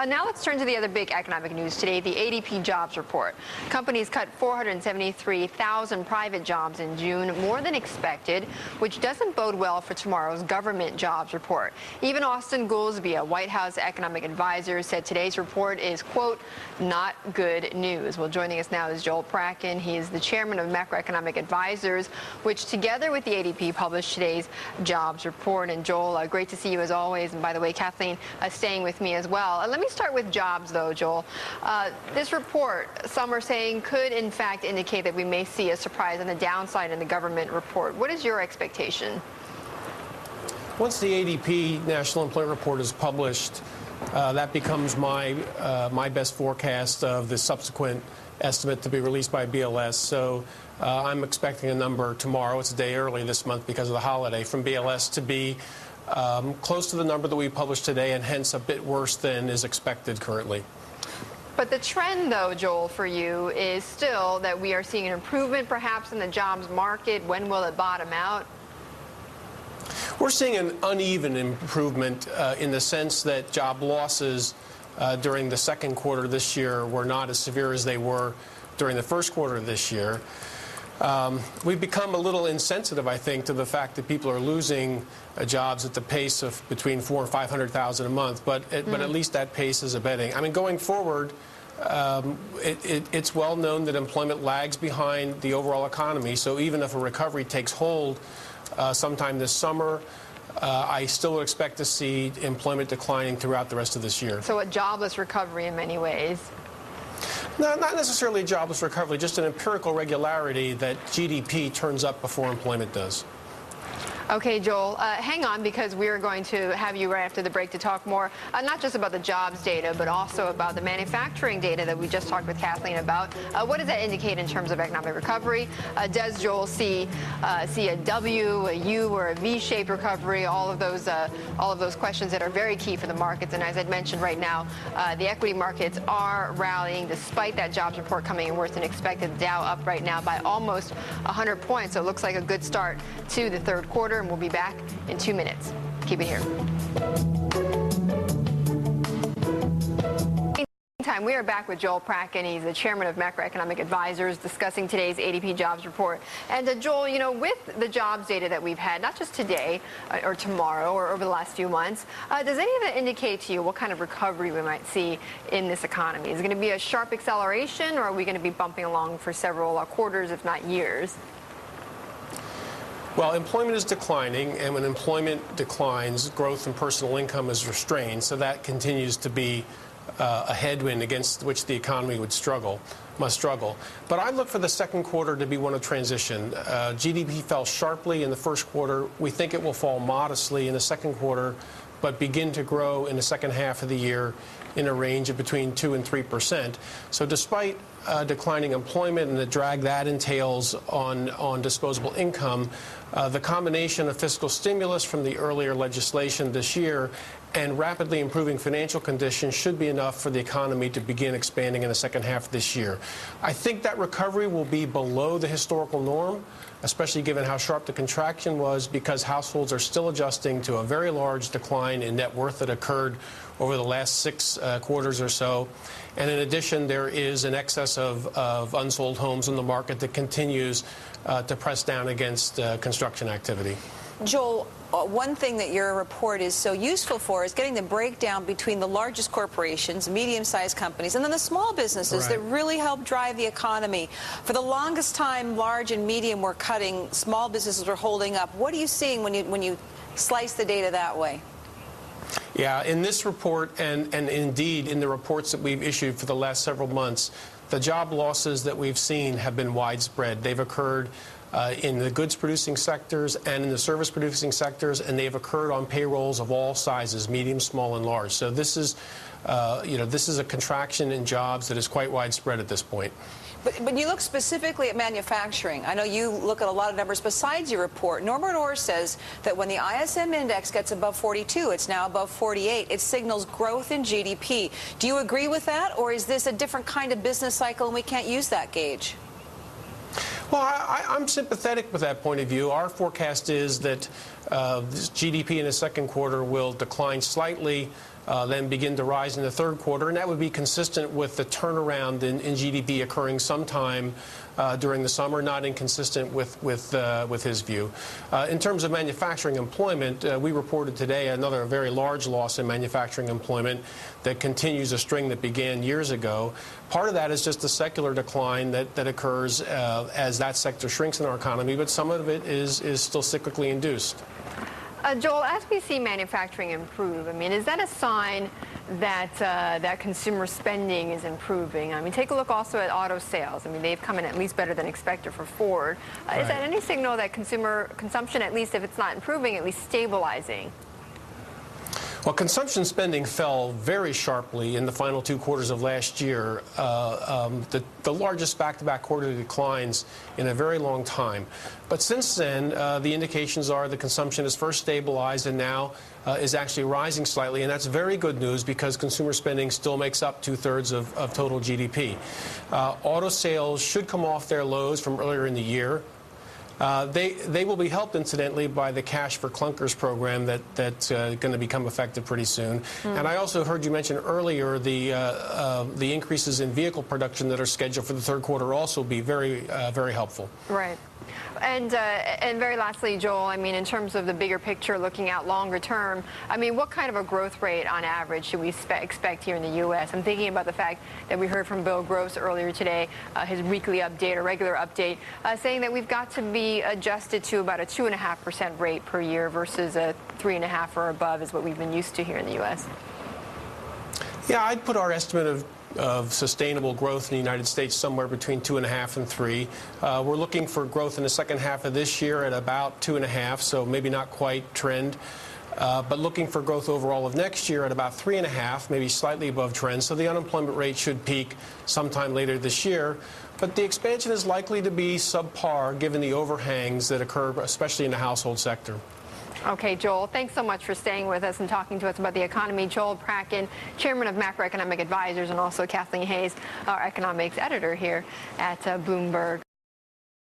Now let's turn to the other big economic news today, the ADP jobs report. Companies cut 473,000 private jobs in June, more than expected, which doesn't bode well for tomorrow's government jobs report. Even Austin Goolsbee, a White House economic advisor, said today's report is, quote, not good news. Well, joining us now is Joel Prakken. He is the chairman of Macroeconomic Advisors, which together with the ADP published today's jobs report. And Joel, great to see you as always. And by the way, Kathleen staying with me as well. Let me start with jobs, though, Joel. This report, some are saying, could in fact indicate that we may see a surprise on the downside in the government report. What is your expectation? Once the ADP National Employment Report is published, that becomes my best forecast of the subsequent estimate to be released by BLS. So I'm expecting a number tomorrow. It's a day early this month because of the holiday, from BLS to be close to the number that we published today, and hence a bit worse than is expected currently. But the trend, though, Joel, for you is still that we are seeing an improvement perhaps in the jobs market. When will it bottom out? We're seeing an uneven improvement in the sense that job losses during the second quarter this year were not as severe as they were during the first quarter of this year. We've become a little insensitive, I think, to the fact that people are losing jobs at the pace of between 400,000 and 500,000 a month, but at least that pace is abating. I mean, going forward, it's well known that employment lags behind the overall economy, so even if a recovery takes hold sometime this summer, I still expect to see employment declining throughout the rest of this year. So a jobless recovery in many ways. No, not necessarily a jobless recovery, just an empirical regularity that GDP turns up before employment does. Okay, Joel, hang on, because we are going to have you right after the break to talk more, not just about the jobs data, but also about the manufacturing data that we just talked with Kathleen about. What does that indicate in terms of economic recovery? Does Joel see a W, a U, or a V-shaped recovery? All of those questions that are very key for the markets. And as I mentioned right now, the equity markets are rallying despite that jobs report coming in worse than expected. Dow up right now by almost 100 points. So it looks like a good start to the third quarter. And we'll be back in 2 minutes. Keep it here. Meantime, we are back with Joel Prakken. He's the chairman of Macroeconomic Advisors, discussing today's ADP jobs report. And Joel, you know, with the jobs data that we've had, not just today or tomorrow or over the last few months, does any of that indicate to you what kind of recovery we might see in this economy? Is it going to be a sharp acceleration, or are we going to be bumping along for several quarters, if not years? Well, employment is declining, and when employment declines, growth in personal income is restrained, so that continues to be a headwind against which the economy must struggle. But I look for the second quarter to be one of transition. GDP fell sharply in the first quarter. We think it will fall modestly in the second quarter, but begin to grow in the second half of the year in a range of between 2% and 3%. So despite declining employment and the drag that entails on disposable income, the combination of fiscal stimulus from the earlier legislation this year and rapidly improving financial conditions should be enough for the economy to begin expanding in the second half of this year. I think that recovery will be below the historical norm, especially given how sharp the contraction was, because households are still adjusting to a very large decline in net worth that occurred over the last 6 quarters or so. And in addition, there is an excess of unsold homes in the market that continues to press down against construction activity. Joel, one thing that your report is so useful for is getting the breakdown between the largest corporations, medium-sized companies, and then the small businesses that really help drive the economy. For the longest time, large and medium were cutting, small businesses were holding up. What are you seeing when you slice the data that way? Yeah, in this report, and indeed in the reports that we've issued for the last several months, the job losses that we've seen have been widespread. They've occurred in the goods-producing sectors and in the service-producing sectors, and they've occurred on payrolls of all sizes, medium, small, and large. So this is, this is a contraction in jobs that is quite widespread at this point. But you look specifically at manufacturing. I know you look at a lot of numbers besides your report. Norbert Orr says that when the ISM index gets above 42, it's now above 48, it signals growth in GDP. Do you agree with that, or is this a different kind of business cycle and we can't use that gauge? Well, I'm sympathetic with that point of view. Our forecast is that GDP in the second quarter will decline slightly then begin to rise in the third quarter, and that would be consistent with the turnaround in GDP occurring sometime during the summer, not inconsistent with his view. In terms of manufacturing employment, we reported today another very large loss in manufacturing employment that continues a string that began years ago. Part of that is just the secular decline that occurs as that sector shrinks in our economy, but some of it is still cyclically induced. Joel, as we see manufacturing improve, I mean, is that a sign that that consumer spending is improving? I mean, take a look also at auto sales. I mean, they've come in at least better than expected for Ford. Is that any signal that consumer consumption, at least if it's not improving, at least stabilizing? Well, consumption spending fell very sharply in the final 2 quarters of last year, the largest back-to-back quarterly declines in a very long time. But since then, the indications are the consumption has first stabilized and now is actually rising slightly, and that's very good news because consumer spending still makes up 2/3 of total GDP. Auto sales should come off their lows from earlier in the year. They will be helped, incidentally, by the Cash for Clunkers program that's going to become effective pretty soon. And I also heard you mention earlier the increases in vehicle production that are scheduled for the third quarter also be very helpful. Right. And very lastly, Joel, I mean, in terms of the bigger picture, looking out longer term, I mean, what kind of a growth rate on average should we expect here in the U.S.? I'm thinking about the fact that we heard from Bill Gross earlier today, his weekly update, or regular update, saying that we've got to be adjusted to about a 2.5% rate per year versus a 3.5% or above is what we've been used to here in the U.S. Yeah, I'd put our estimate of sustainable growth in the United States somewhere between 2.5% and 3%. We're looking for growth in the second half of this year at about 2.5%, so maybe not quite trend. But looking for growth overall of next year at about 3.5%, maybe slightly above trend. So the unemployment rate should peak sometime later this year. But the expansion is likely to be subpar given the overhangs that occur, especially in the household sector. Okay, Joel, thanks so much for staying with us and talking to us about the economy. Joel Prakken, chairman of Macroeconomic Advisors, and also Kathleen Hayes, our economics editor here at Bloomberg.